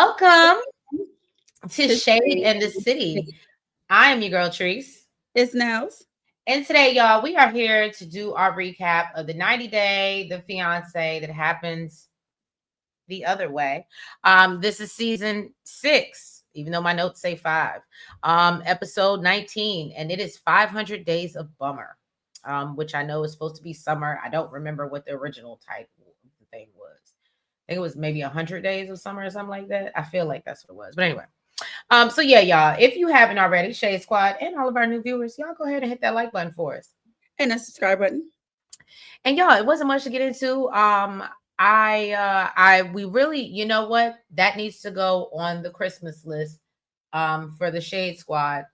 Welcome to To Shade Shade and the and City. City. I am your girl, Treese. It's Nels. And today, y'all, we are here to do our recap of the 90-day, the fiance that happens the other way. This is season 6, even though my notes say 5. Episode 19, and it is 500 Days of Bummer, which I know is supposed to be summer. I don't remember what the original title of the thing was. I think it was maybe 100 Days of Summer or something like that. I feel like that's what it was. But anyway. So yeah, y'all, if you haven't already, Shade Squad and all of our new viewers, y'all go ahead and hit that like button for us. And a subscribe button. And y'all, it wasn't much to get into. We really, you know what? That needs to go on the Christmas list for the Shade Squad.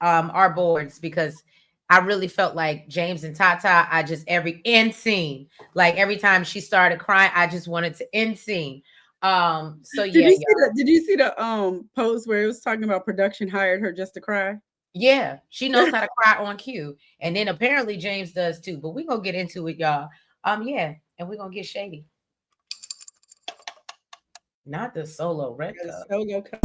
Our boards, because I really felt like James and Tatha, I just every end scene, like every time she started crying, I just wanted to end scene. So yeah, Did you see the post where it was talking about production hired her just to cry? yeah, she knows how to cry on cue. And then apparently James does too. But we're gonna get into it, y'all. Yeah, and we're gonna get shady. Not the solo red cup. Solo cup.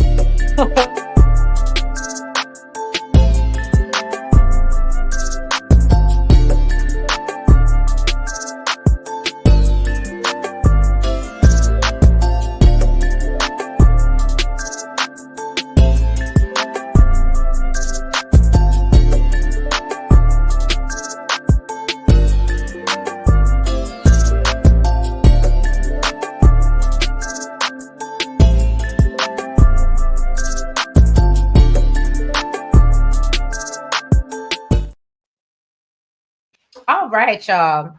All right, y'all.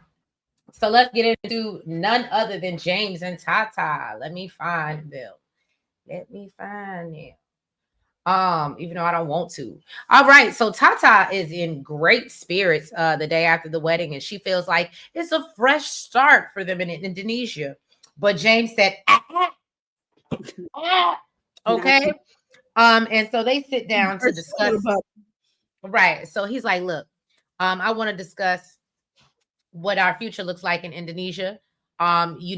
So let's get into none other than James and Tatha. Let me find them. Let me find them. Even though I don't want to. All right, so Tatha is in great spirits the day after the wedding, and she feels like it's a fresh start for them in Indonesia. But James said, okay. And so they sit down to discuss. Right. So he's like, look, I want to discuss what our future looks like in Indonesia. He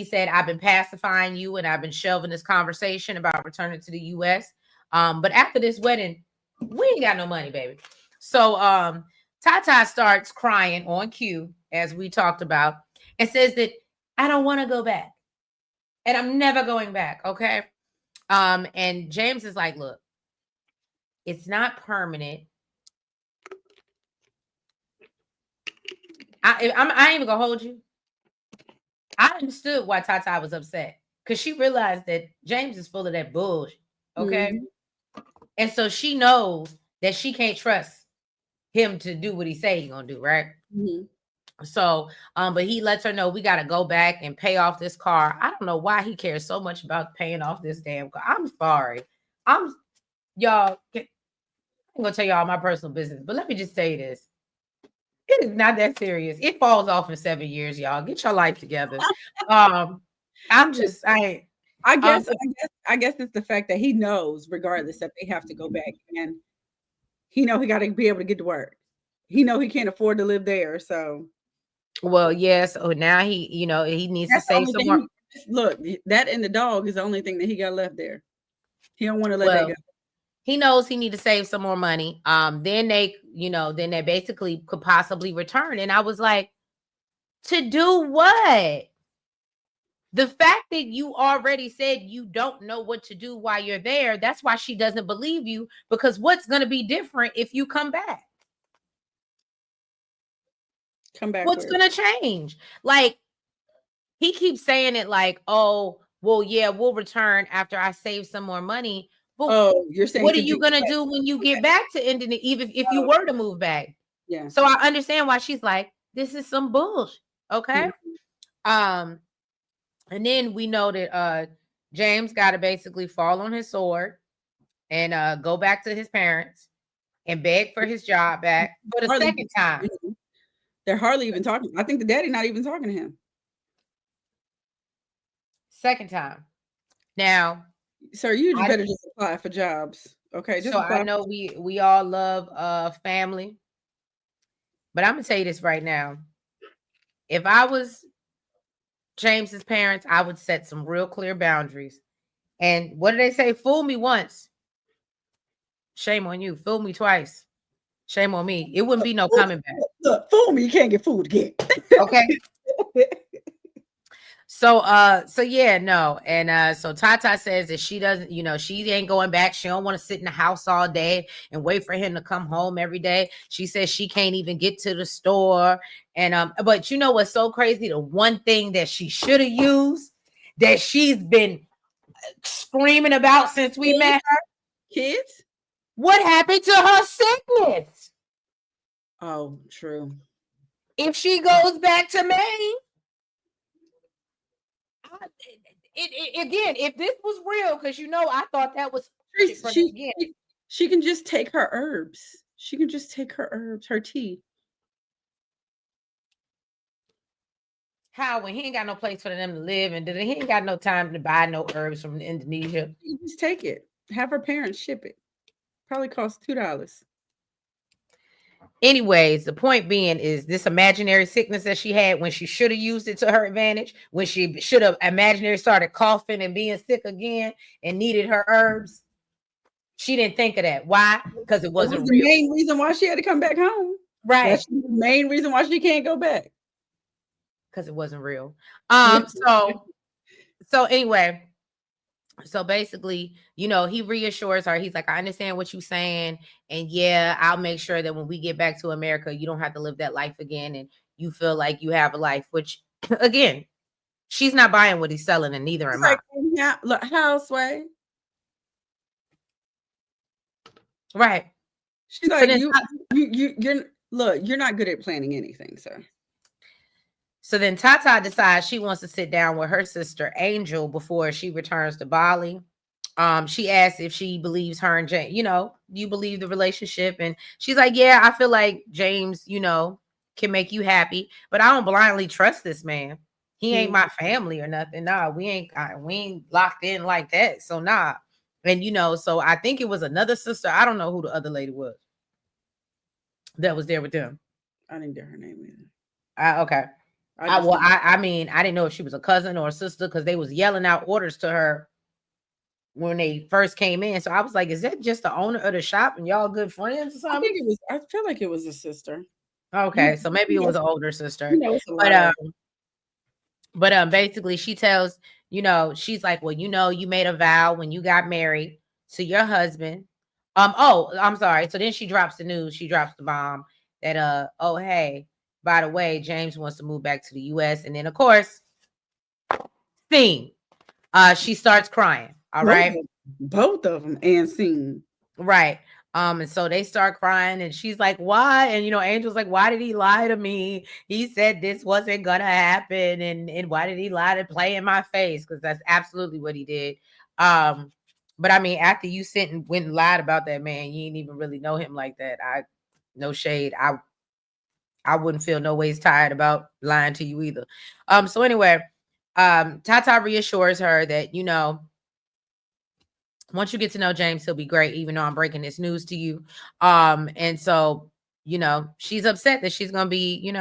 said I've been pacifying you and I've been shelving this conversation about returning to the US. But after this wedding, we ain't got no money, baby. So Tatha starts crying on cue, as we talked about, and says that I don't want to go back. And I'm never going back. Okay. And James is like, look, it's not permanent. I ain't even gonna hold you. I understood why Tatha was upset because she realized that James is full of that bullshit. Okay. Mm-hmm. And so she knows that she can't trust him to do what he say he's gonna do, right? Mm-hmm. So, but he lets her know we gotta go back and pay off this car. I don't know why he cares so much about paying off this damn car. I'm sorry. Y'all, I'm gonna tell y'all my personal business, but let me just tell you this. It is not that serious. It falls off in 7 years, y'all. Get your life together. I guess it's the fact that he knows, regardless, that they have to go back, and he got to be able to get to work. He can't afford to live there, so. Well, yes. So now he needs to save some more. Look, that and the dog is the only thing that he got left there. He don't want to let that go. He knows he need to save some more money. Then they basically could possibly return. And I was like, to do what? The fact that you already said you don't know what to do while you're there, that's why she doesn't believe you, because what's going to be different if you come back? What's going to change? Like, he keeps saying it like, oh, well, yeah, we'll return after I save some more money. But you're saying, what are you going to do when you get back to Indonesia, even if you were to move back? Yeah. So I understand why she's like, this is some bullshit. Okay. Mm-hmm. And then we know that James got to basically fall on his sword and go back to his parents and beg for his job back for the second time. They're hardly even talking. I think the daddy not even talking to him. Second time. Now, sir, you better just apply for jobs. Okay. So I know we all love family, but I'm gonna tell you this right now. If I was James's parents, I would set some real clear boundaries. And what do they say? Fool me once, shame on you. Fool me twice, shame on me. It wouldn't be no coming back. Look, fool me, you can't get fooled again. Okay. So yeah, no. And so Tatha says that she doesn't, she ain't going back. She don't want to sit in the house all day and wait for him to come home every day. She says she can't even get to the store. And but you know what's so crazy? The one thing that she should have used, that she's been screaming about since we met her. Kids? What happened to her sickness? Oh, true. If she goes back to Maine, again, if this was real, because I thought that was she can just take her herbs. She can just take her herbs, her tea. How, when he ain't got no place for them to live, and he ain't got no time to buy no herbs from Indonesia? You just take it. Have her parents ship it. Probably costs $2. Anyways, the point being is this imaginary sickness that she had, when she should have used it to her advantage, when she should have imaginary started coughing and being sick again and needed her herbs, she didn't think of that. Why? Because it wasn't the main reason why she had to come back home. Right. That's the main reason why she can't go back. Because it wasn't real. So anyway, so basically, he reassures her. He's like, I understand what you're saying. And yeah, I'll make sure that when we get back to America, you don't have to live that life again. And you feel like you have a life, which again, she's not buying what he's selling, and neither am I. Look, houseway. Right. She's like, you're not good at planning anything, sir. So then Tatha decides she wants to sit down with her sister Angel before she returns to Bali. She asks if she believes her and James, you believe the relationship? And she's like, yeah, I feel like James, can make you happy, but I don't blindly trust this man. He ain't my family or nothing. Nah, we ain't locked in like that. So nah. And so I think it was another sister. I don't know who the other lady was that was there with them. I didn't get her name either. Okay. I mean, I didn't know if she was a cousin or a sister, because they was yelling out orders to her when they first came in. So I was like, is that just the owner of the shop and y'all good friends or something? I feel like it was a sister. Okay, so maybe it was an older sister. But basically she tells, she's like, well, you made a vow when you got married to your husband. Oh, I'm sorry. So then she drops the news. She drops the bomb that oh, hey, by the way, James wants to move back to the US. And then of course, scene. She starts crying. All right. Both of them, and scene. Right. And so they start crying, and she's like, why? And Angel's like, why did he lie to me? He said this wasn't gonna happen, and why did he lie to play in my face? Because that's absolutely what he did. But I mean, after you went and lied about that man, you didn't even really know him like that. No shade. I wouldn't feel no ways tired about lying to you either. So anyway, Tatha reassures her that, once you get to know James, he'll be great, even though I'm breaking this news to you. And so, she's upset that she's gonna be,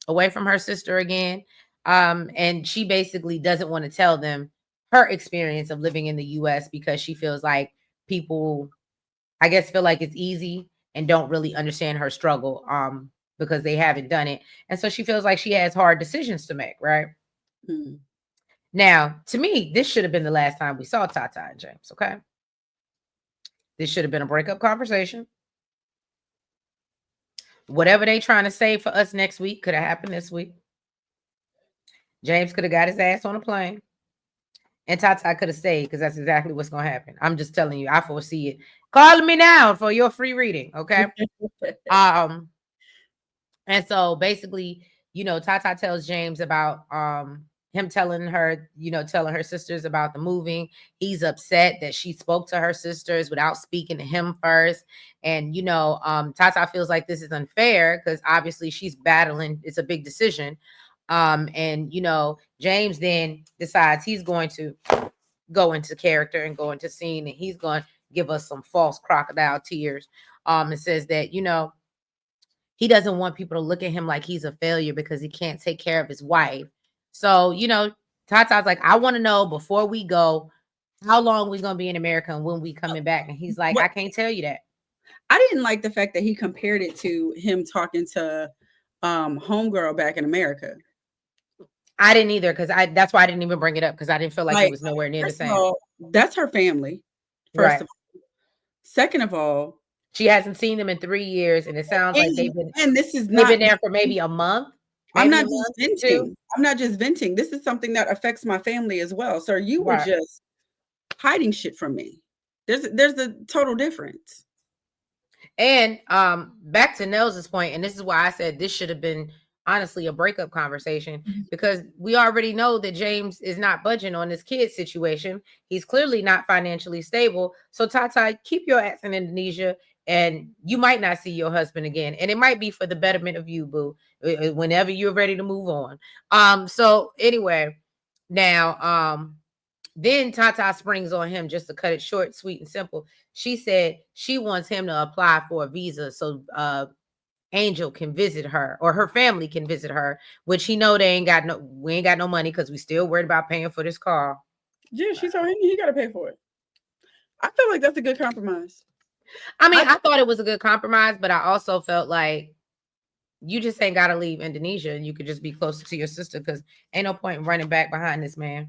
away from her sister again. And she basically doesn't want to tell them her experience of living in the US, because she feels like people, I guess, feel like it's easy and don't really understand her struggle, because they haven't done it. And so she feels like she has hard decisions to make, right? Mm-hmm. Now, to me, this should have been the last time we saw Tatha and James, okay? This should have been a breakup conversation. Whatever they trying to say for us next week could have happened this week. James could have got his ass on a plane, and Tatha could have stayed, because that's exactly what's going to happen. I'm just telling you, I foresee it. Call me now for your free reading, okay? And so basically, Tatha tells James about him telling her sisters about the moving. He's upset that she spoke to her sisters without speaking to him first. And, Tatha feels like this is unfair, because obviously she's battling. It's a big decision. And, James then decides he's going to go into character and go into scene, and he's going to give us some false crocodile tears. And says that, he doesn't want people to look at him like he's a failure because he can't take care of his wife. So, Tata's like, I want to know before we go, how long we gonna be in America and when we coming back. And he's like, What I can't tell you that. I didn't like the fact that he compared it to him talking to homegirl back in America. I didn't either, because that's why I didn't even bring it up, because I didn't feel like it Like, was nowhere near the first of same. all, that's her family. First Right. of all. Second of all, She hasn't seen them in 3 years, and it sounds like and this is they've been not there for maybe a month, I'm maybe not a just month, 2. venting. I'm not just venting. This is something that affects my family as well. So you were Right. just hiding shit from me. There's a total difference. And back to Nels's point, and this is why I said this should have been honestly a breakup conversation, because we already know that James is not budging on this kid situation. He's clearly not financially stable. So Tata, keep your ass in Indonesia, and you might not see your husband again, and it might be for the betterment of you, boo, whenever you're ready to move on. So anyway, now then Tata springs on him, just to cut it short, sweet, and simple. She said she wants him to apply for a visa so Angel can visit her, or her family can visit her, which he know we ain't got no money, because we still worried about paying for this car. Yeah, she told him he got to pay for it. I feel like that's a good compromise. I mean, I thought it was a good compromise, but I also felt like you just ain't got to leave Indonesia, and you could just be closer to your sister, because ain't no point in running back behind this man.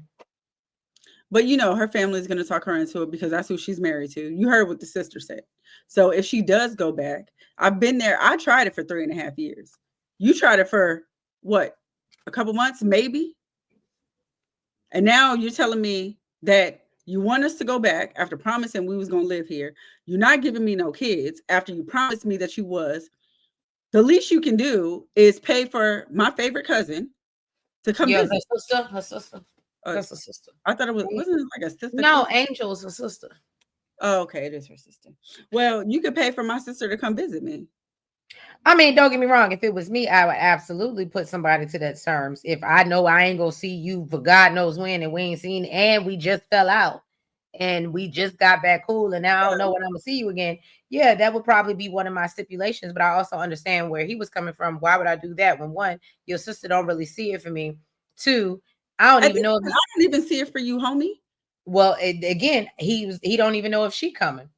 But her family is going to talk her into it because that's who she's married to. You heard what the sister said. So if she does go back, I've been there. I tried it for 3.5 years. You tried it for what? A couple months, maybe? And now you're telling me that you want us to go back after promising we was going to live here. You're not giving me no kids after you promised me that you was. The least you can do is pay for my favorite cousin to come visit. Her sister. That's a sister. I thought wasn't it like a sister? No, Angel's a sister. Oh, okay, it is her sister. Well, you could pay for my sister to come visit me. I mean, don't get me wrong. If it was me, I would absolutely put somebody to that terms. If I know I ain't gonna see you for God knows when, and we ain't seen, and we just fell out, and we just got back cool, and now I don't know when I'm gonna see you again. Yeah, that would probably be one of my stipulations. But I also understand where he was coming from. Why would I do that when, one, your sister don't really see it for me? 2, I don't even know if I don't even see it for you, homie. Well, again, he don't even know if she coming.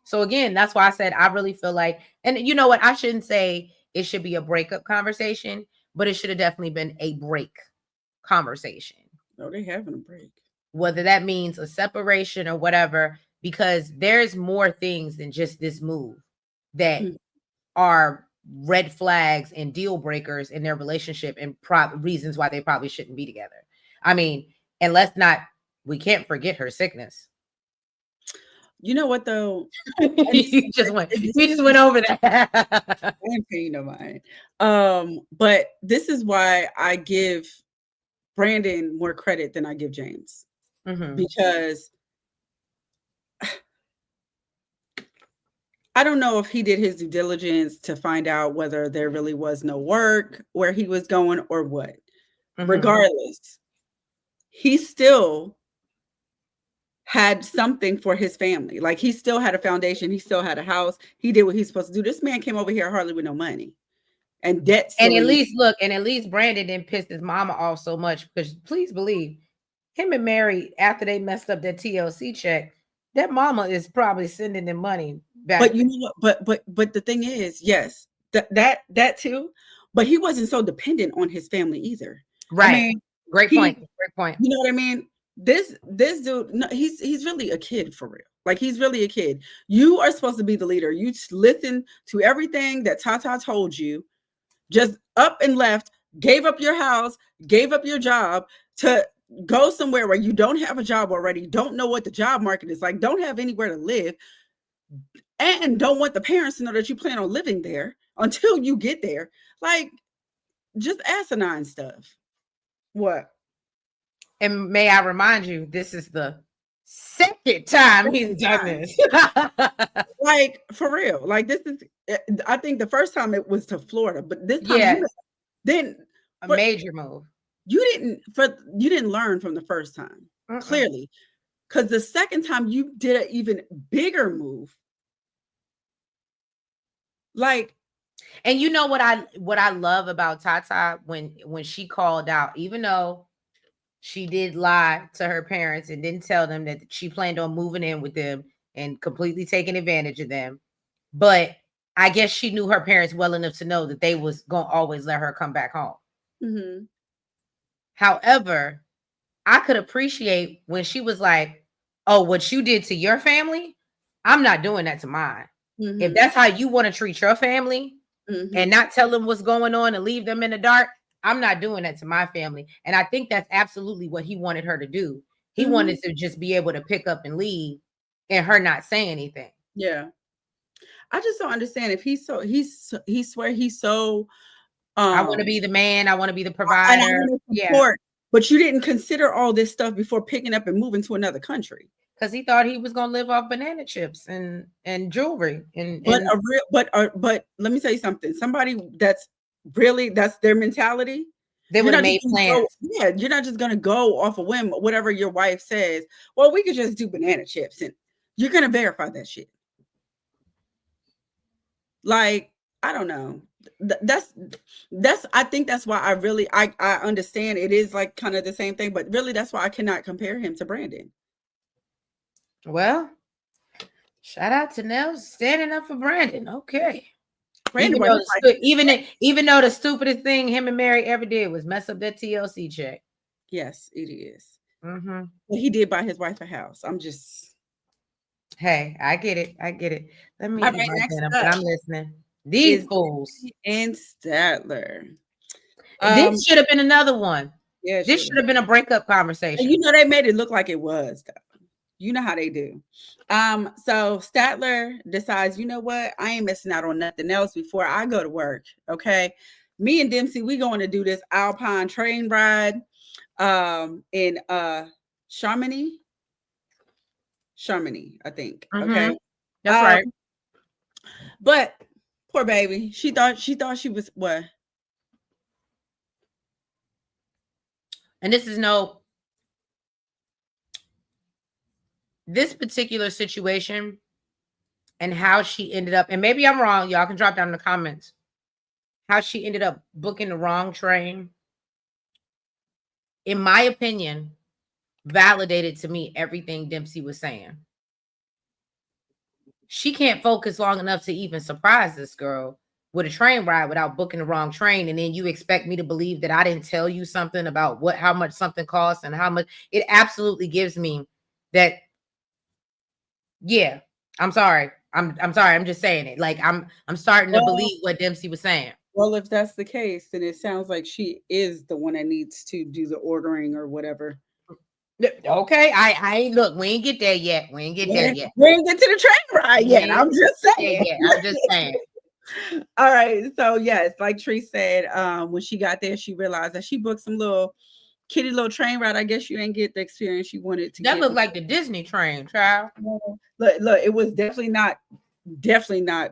So again, that's why I said I really feel like, and you know what, I shouldn't say it should be a breakup conversation, but it should have definitely been a break conversation. No, they having a break. Whether that means a separation or whatever, because there's more things than just this move that are red flags and deal breakers in their relationship, and reasons why they probably shouldn't be together. I mean, and we can't forget her sickness. You know what though? You just went over that. I ain't paying no mind. But this is why I give Brandon more credit than I give James. Because I don't know if he did his due diligence to find out whether there really was no work where he was going or what. Regardless, he still had something for his family. Like, he still had a foundation. He still had a house. He did what he's supposed to do. This man came over here hardly with no money and debt. And at least Brandon didn't piss his mama off so much, because please believe him and Mary, after they messed up that TLC check, that mama is probably sending them money back. But you know what? But the thing is, yes, that too. But he wasn't so dependent on his family either. Right. I mean, great point. You know what I mean? This dude, no, he's really a kid for real. Like, he's really a kid. You are supposed to be the leader. You listen to everything that Tata told you. Just up and left, gave up your house, gave up your job to go somewhere where you don't have a job already, don't know what the job market is like, don't have anywhere to live, and don't want the parents to know that you plan on living there until you get there. Like, just asinine stuff. What? And may I remind you, this is the second time he's done this. Like, for real. Like, this is, I think the first time it was to Florida, but this time a major move. You didn't learn from the first time, clearly. Because the second time you did an even bigger move. Like, and you know what I love about Tata, when she called out, even though she did lie to her parents and didn't tell them that she planned on moving in with them and completely taking advantage of them. But I guess she knew her parents well enough to know that they was gonna always let her come back home. Mm-hmm. However, I could appreciate when she was like, "Oh, what you did to your family, I'm not doing that to mine." Mm-hmm. If that's how you want to treat your family Mm-hmm. and not tell them what's going on and leave them in the dark, I'm not doing that to my family. And I think that's absolutely what he wanted her to do. He Mm-hmm. wanted to just be able to pick up and leave and her not say anything. Yeah. I just don't understand if he swear he's so I want to be the man. I want to be the and I provider. want to Yeah. support, but you didn't consider all this stuff before picking up and moving to another country. Because he thought he was gonna live off banana chips and jewelry But and a real but let me tell you something. Somebody that's their mentality. they You're would have not just made gonna plans. you're not just gonna go off a whim, whatever your wife says. Well, we could just do banana chips, and you're gonna verify that shit. Like, I don't know. That's I think that's why I understand it is like kind of the same thing, but really that's why I cannot compare him to Brandon. Well, shout out to Nell standing up for Brandon. Okay. Brandon, Even though the stupidest thing him and Mary ever did was mess up that TLC check. yes, it is. Mm-hmm. Well, he did buy his wife a house. I'm just. Hey, I get it. I get it. Let me All eat right, my next dinner, but up I'm listening. These is fools. and Statler. This should have been another one. Yeah, this should have been a breakup conversation. You know, they made it look like it was, though. You know how they do. So Statler decides, you know what? I ain't missing out on nothing else before I go to work. Okay. Me and Dempsey, we going to do this Alpine train ride in Chamonix, I think. Okay. That's right. But poor baby, she thought she was what? And this particular situation and how she ended up, and maybe I'm wrong, y'all can drop down in the comments, how she ended up booking the wrong train, in my opinion, validated to me everything Dempsey was saying. She can't focus long enough to even surprise this girl with a train ride without booking the wrong train. And then you expect me to believe that I didn't tell you something about how much something costs and how much it absolutely gives me that. Yeah, I'm sorry. I'm sorry. I'm just saying it. Like I'm starting to believe what Dempsey was saying. Well, if that's the case, then it sounds like she is the one that needs to do the ordering or whatever. Okay, I ain't look. We ain't get there yet. We ain't get there yet. We ain't get to the train ride yet. I'm just saying. I'm just saying. All right. So yes, like Tree said, when she got there, she realized that she booked some little train ride. I guess you didn't get the experience you wanted to. That looked like the Disney train, child. Look, it was definitely not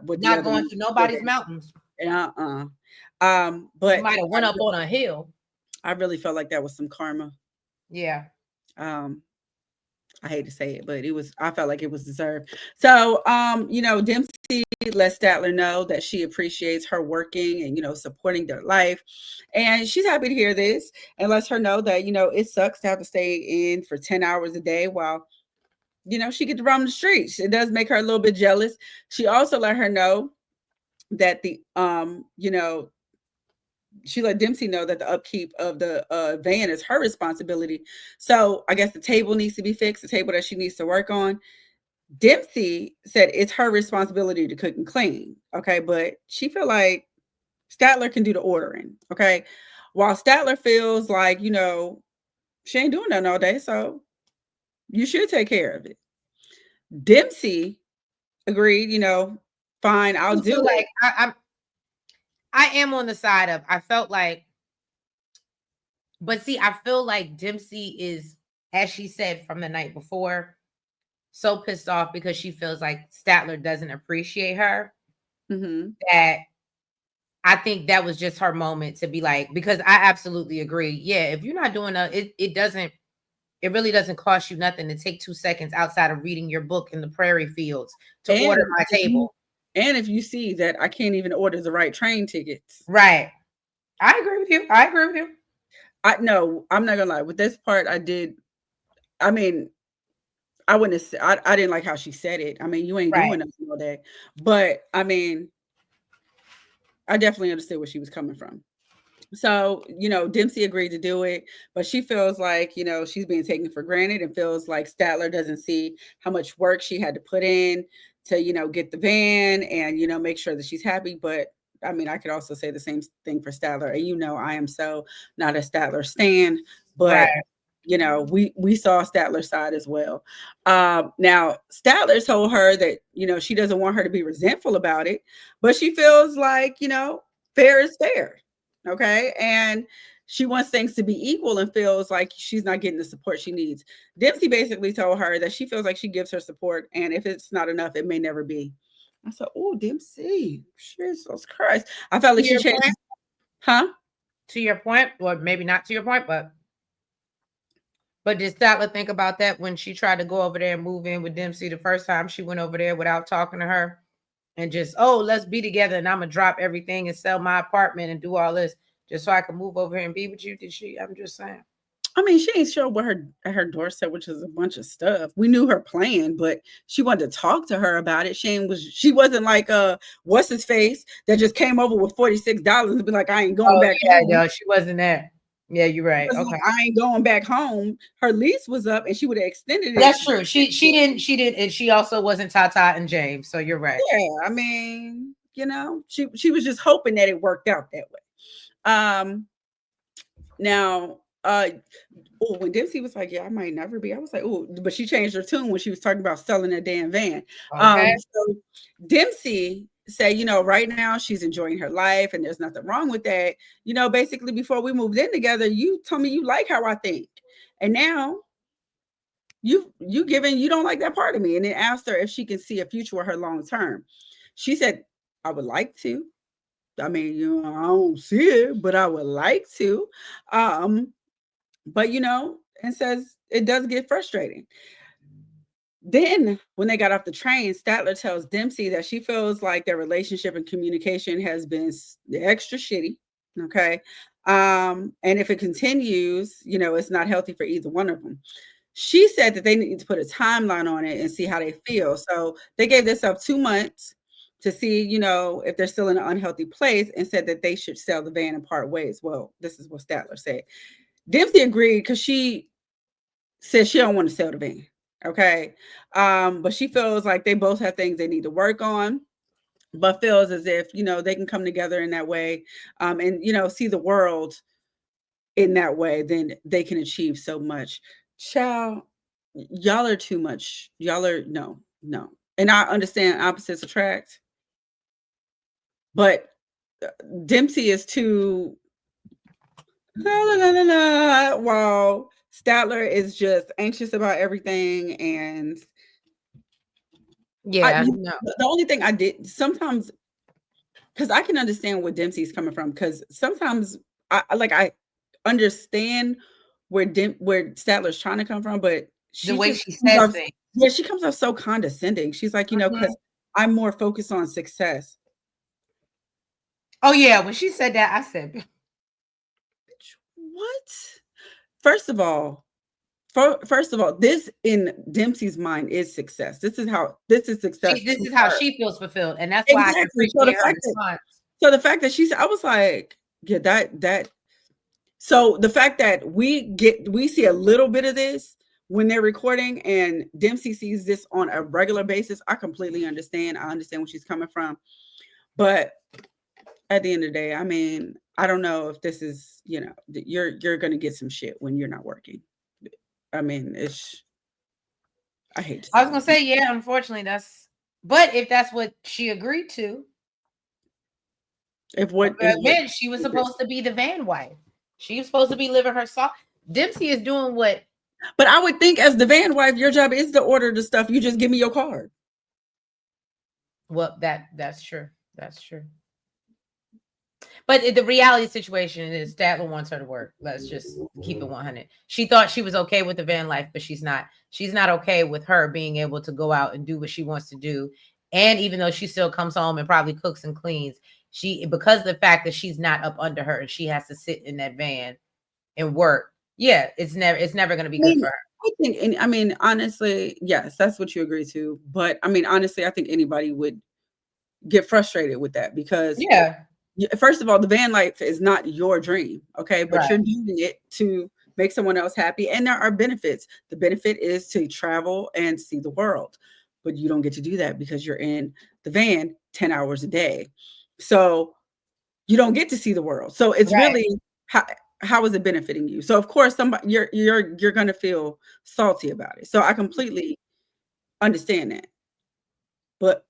what not going to nobody's mountains. But you might have went up on a hill. I really felt like that was some karma. Yeah. I hate to say it, but I felt like it was deserved. So, Dempsey lets Statler know that she appreciates her working and, supporting their life. And she's happy to hear this and lets her know that, it sucks to have to stay in for 10 hours a day while, she gets to roam the streets. It does make her a little bit jealous. She also let her know that she let Dempsey know that the upkeep of the van is her responsibility. So I guess the table needs to be fixed, the table that she needs to work on. Dempsey said it's her responsibility to cook and clean. Okay. But she feel like Statler can do the ordering. Okay. While Statler feels like, she ain't doing nothing all day. So you should take care of it. Dempsey agreed, fine, I'll do it. I am on the side of, I felt like, but see, I feel like Dempsey is, as she said from the night before, so pissed off because she feels like Statler doesn't appreciate her. That I think that was just her moment to be like, because I absolutely agree. Yeah, if you're not doing it really doesn't cost you nothing to take 2 seconds outside of reading your book in the prairie fields to order my table. And if you see that I can't even order the right train tickets. Right. I agree with you. No, I'm not gonna lie. With this part, I did. I mean, I wouldn't have. I didn't like how she said it. I mean, you ain't Right. doing nothing all day. But I mean, I definitely understood where she was coming from. So, Dempsey agreed to do it, but she feels like, she's being taken for granted and feels like Statler doesn't see how much work she had to put in to, get the van and, make sure that she's happy. But I mean, I could also say the same thing for Statler. And, I am so not a Statler stan, but Right. we saw Statler's side as well. Now Statler told her that, she doesn't want her to be resentful about it, but she feels like, fair is fair. Okay. And she wants things to be equal and feels like she's not getting the support she needs. Dempsey basically told her that she feels like she gives her support, and if it's not enough, it may never be. I said, oh, Dempsey, Jesus Christ. I felt like To she your changed. point, Huh? to your point, or maybe not to your point, but did Statler think about that when she tried to go over there and move in with Dempsey the first time she went over there without talking to her and just, oh, let's be together and I'm gonna drop everything and sell my apartment and do all this just so I can move over here and be with you? Did she? I'm just saying. I mean, she ain't sure what her doorstep, which is a bunch of stuff. We knew her plan, but she wanted to talk to her about it. She wasn't like what's his face that just came over with $46 and be like, I ain't going Oh back yeah, home. no, she wasn't there. Yeah, you're right. Like, Okay. I ain't going back home. Her lease was up and she would have extended it. That's true. She didn't, and she also wasn't Tatha and James. So you're right. Yeah, I mean, she was just hoping that it worked out that way. Now, when Dempsey was like, "Yeah, I might never be," I was like, "Oh," but she changed her tune when she was talking about selling that damn van. Okay. So Dempsey said, right now she's enjoying her life, and there's nothing wrong with that. Basically, before we moved in together, you told me you like how I think, and now you don't like that part of me. And then asked her if she can see a future with her long term. She said, "I would like to. I mean, I don't see it, but I would like to." But and says it does get frustrating. Then when they got off the train, Statler tells Dempsey that she feels like their relationship and communication has been extra shitty. Okay. And if it continues, it's not healthy for either one of them. She said that they need to put a timeline on it and see how they feel. So they gave this up 2 months to see, if they're still in an unhealthy place, and said that they should sell the van and part ways. Well, this is what Statler said. Dempsey agreed because she says she don't want to sell the van. Okay. But she feels like they both have things they need to work on, but feels as if, they can come together in that way, and, see the world in that way, then they can achieve so much. Child, y'all are too much. Y'all are no, no. And I understand opposites attract, but Dempsey is too wow. Statler is just anxious about everything. And Yeah, no. the only thing I did sometimes, because I can understand where Dempsey's coming from, because sometimes I understand where Statler's trying to come from, but The she way just she comes says off, things. yeah, she comes off so condescending. She's like, because I'm more focused on success. Oh yeah, when she said that, I said, What? First of all, this in Dempsey's mind is success. This is success this to is how her. she feels fulfilled, and that's why I can Exactly. appreciate her response. So the fact that she said, I was like, yeah, that. So the fact that we see a little bit of this when they're recording, and Dempsey sees this on a regular basis, I completely understand. I understand where she's coming from. But at the end of the day, I mean, I don't know if this is, you're going to get some shit when you're not working. I mean, I hate to I say was gonna it. say, yeah, unfortunately, but if that's what she agreed to, If what is what then she was supposed to be the van wife. She was supposed to be living her soft. Dempsey is doing what. But I would think as the van wife, your job is to order the stuff. You just give me your card. Well, that's true. That's true. But the reality situation is Statler wants her to work. Let's just keep it 100. She thought she was okay with the van life, but she's not. She's not okay with her being able to go out and do what she wants to do. And even though she still comes home and probably cooks and cleans, because of the fact that she's not up under her and she has to sit in that van, and work, yeah, it's never going to be good for her. I think, I mean, honestly, yes, that's what you agree to. But I mean, honestly, I think anybody would get frustrated with that because, Yeah, first of all, the van life is not your dream, okay? But right, you're doing it to make someone else happy, and there are benefits. The benefit is to travel and see the world, but you don't get to do that because you're in the van 10 hours a day. So you don't get to see the world. So it's right. really how is it benefiting you? So of course somebody you're going to feel salty about it. So I completely understand that. But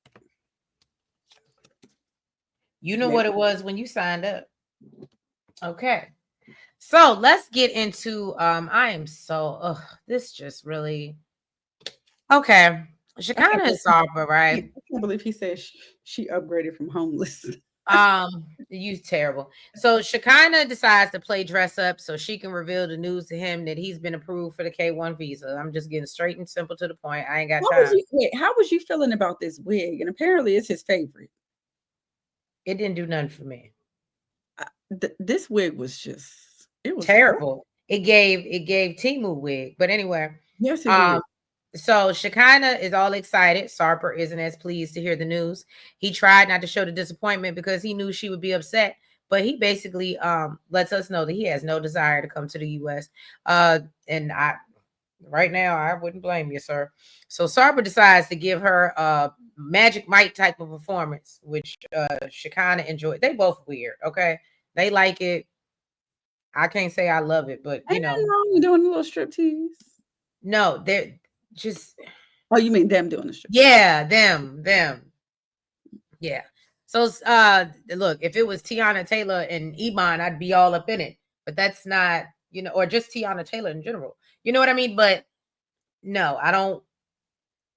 You know what maybe it was when you signed up. Okay. So let's get into I am so this just really okay. I can't Shekinah believe Sarper, right? I can't believe he said she upgraded from homeless. You terrible. So Shekinah decides to play dress up so she can reveal the news to him that he's been approved for the K1 visa. I'm just getting straight and simple to the point. I ain't got time. How was you feeling about this wig? And apparently it's his favorite. It didn't do nothing for me. This wig was just it was horrible. Terrible. It gave Timu wig. But anyway, Yes, it um did. so Shekinah is all excited. Sarper isn't as pleased to hear the news. He tried not to show the disappointment because he knew she would be upset, but he basically lets us know that he has no desire to come to the US. And I right now I wouldn't blame you, sir. So Sarper decides to give her a Magic Mike type of performance, which Shekinah enjoyed. They both weird, okay? They like it. I can't say I love it, but Ain't nothing wrong with doing a little strip tease. no, they're just Oh, you mean them doing the strip? yeah, them. Yeah. So look, if it was Tiana Taylor and Iman, I'd be all up in it. But that's not, or just Tiana Taylor in general. You know what I mean? But no, I don't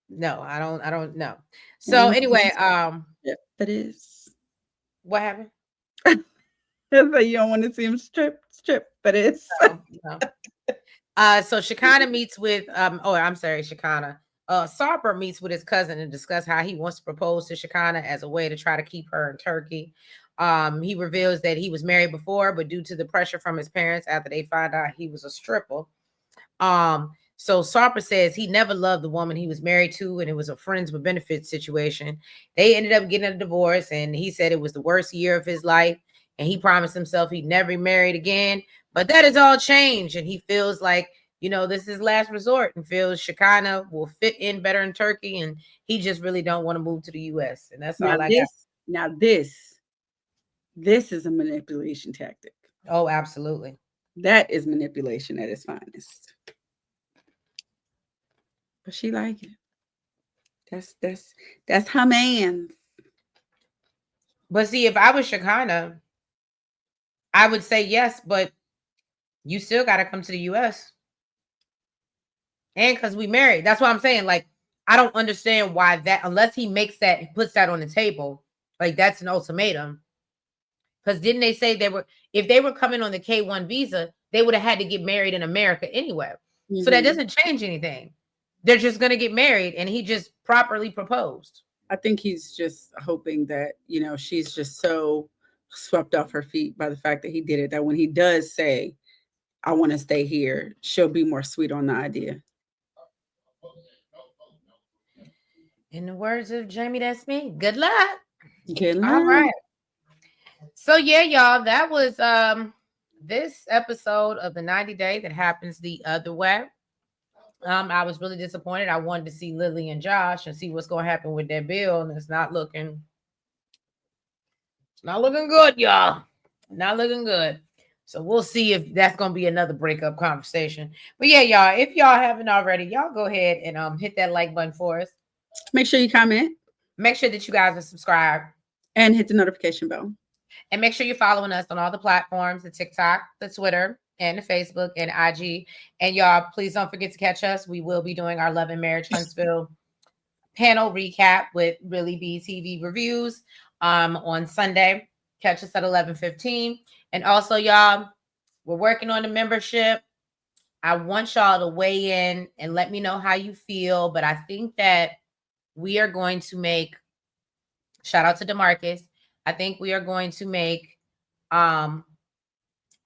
know. So anyway, Yeah, that is. what happened? So you don't want to see him strip, but it's No. So Shekinah meets with I'm sorry, Shekinah. Sarper meets with his cousin and discuss how he wants to propose to Shekinah as a way to try to keep her in Turkey. He reveals that he was married before, but due to the pressure from his parents after they find out he was a stripper. So Sarper says he never loved the woman he was married to, and it was a friends with benefits situation. They ended up getting a divorce, and he said it was the worst year of his life, and he promised himself he'd never be married again. But that has all changed, and he feels like this is his last resort, and feels Shekinah will fit in better in Turkey, and he just really don't want to move to the U.S. And that's now all I got. this is a manipulation tactic. Oh, absolutely. That is manipulation at its finest. But she like it. That's her man. But see, if I was Shekinah, I would say yes, but you still got to come to the U.S. And because we married. That's what I'm saying. Like, I don't understand why that, unless he makes that, he puts that on the table, like that's an ultimatum. Because didn't they say if they were coming on the K1 visa, they would have had to get married in America anyway. Mm-hmm. So that doesn't change anything. They're just going to get married, and he just properly proposed. I think he's just hoping that, she's just so swept off her feet by the fact that he did it, that when he does say, I want to stay here, she'll be more sweet on the idea. In the words of Jamie, that's me. Good luck. Good luck. All right. So yeah, y'all, that was this episode of the 90 Day that happens the other way. I was really disappointed. I wanted to see Lily and Josh and see what's going to happen with their bill, and it's not looking good, y'all. Not looking good. So we'll see if that's going to be another breakup conversation. But yeah, y'all, if y'all haven't already, y'all go ahead and hit that like button for us. Make sure you comment. Make sure that you guys are subscribed. And hit the notification bell. And make sure you're following us on all the platforms, the TikTok, the Twitter, and the Facebook and IG. And y'all, please don't forget to catch us. We will be doing our Love and Marriage Huntsville panel recap with Really B TV reviews on Sunday. Catch us at 11:15. And also, y'all, we're working on the membership. I want y'all to weigh in and let me know how you feel. But I think that we are going to make, shout out to DeMarcus, I think we are going to make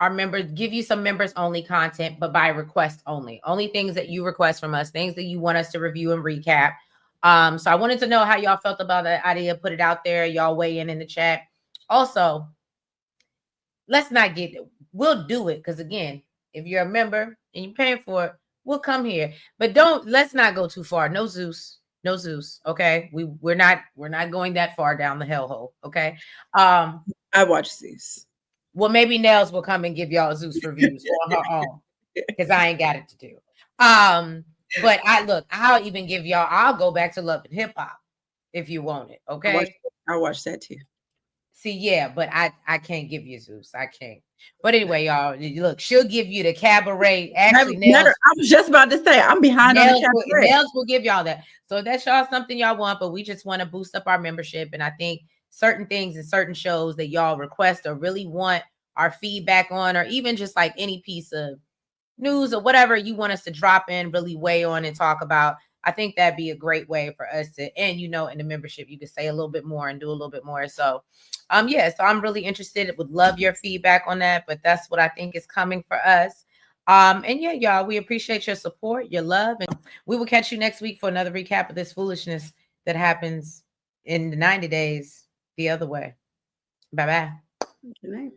our members, give you some members only content, but by request only. Only things that you request from us, things that you want us to review and recap. So I wanted to know how y'all felt about that idea. Put it out there. Y'all weigh in the chat. Also, let's not get it. We'll do it because again, if you're a member and you're paying for it, we'll come here. But let's not go too far. No Zeus. No Zeus. Okay. We're not going that far down the hellhole. Okay. I watch Zeus. Well, maybe Nels will come and give y'all Zeus reviews on her own because I ain't got it to do. But I'll even give y'all, I'll go back to Love and Hip Hop if you want it. Okay. I watch that too. See, yeah, but I can't give you Zeus. I can't. But anyway, y'all, look, she'll give you the cabaret. Actually, Nels, I was just about to say, I'm behind on the cabaret. Nels will give y'all that. So that's y'all something y'all want, but we just want to boost up our membership. And I think certain things and certain shows that y'all request or really want our feedback on, or even just like any piece of news or whatever you want us to drop in, really weigh on and talk about. I think that'd be a great way for us to, and in the membership, you could say a little bit more and do a little bit more. So, so I'm really interested. Would love your feedback on that, but that's what I think is coming for us. And yeah, y'all, we appreciate your support, your love, and we will catch you next week for another recap of this foolishness that happens in the 90 days the other way. Bye-bye. Good night.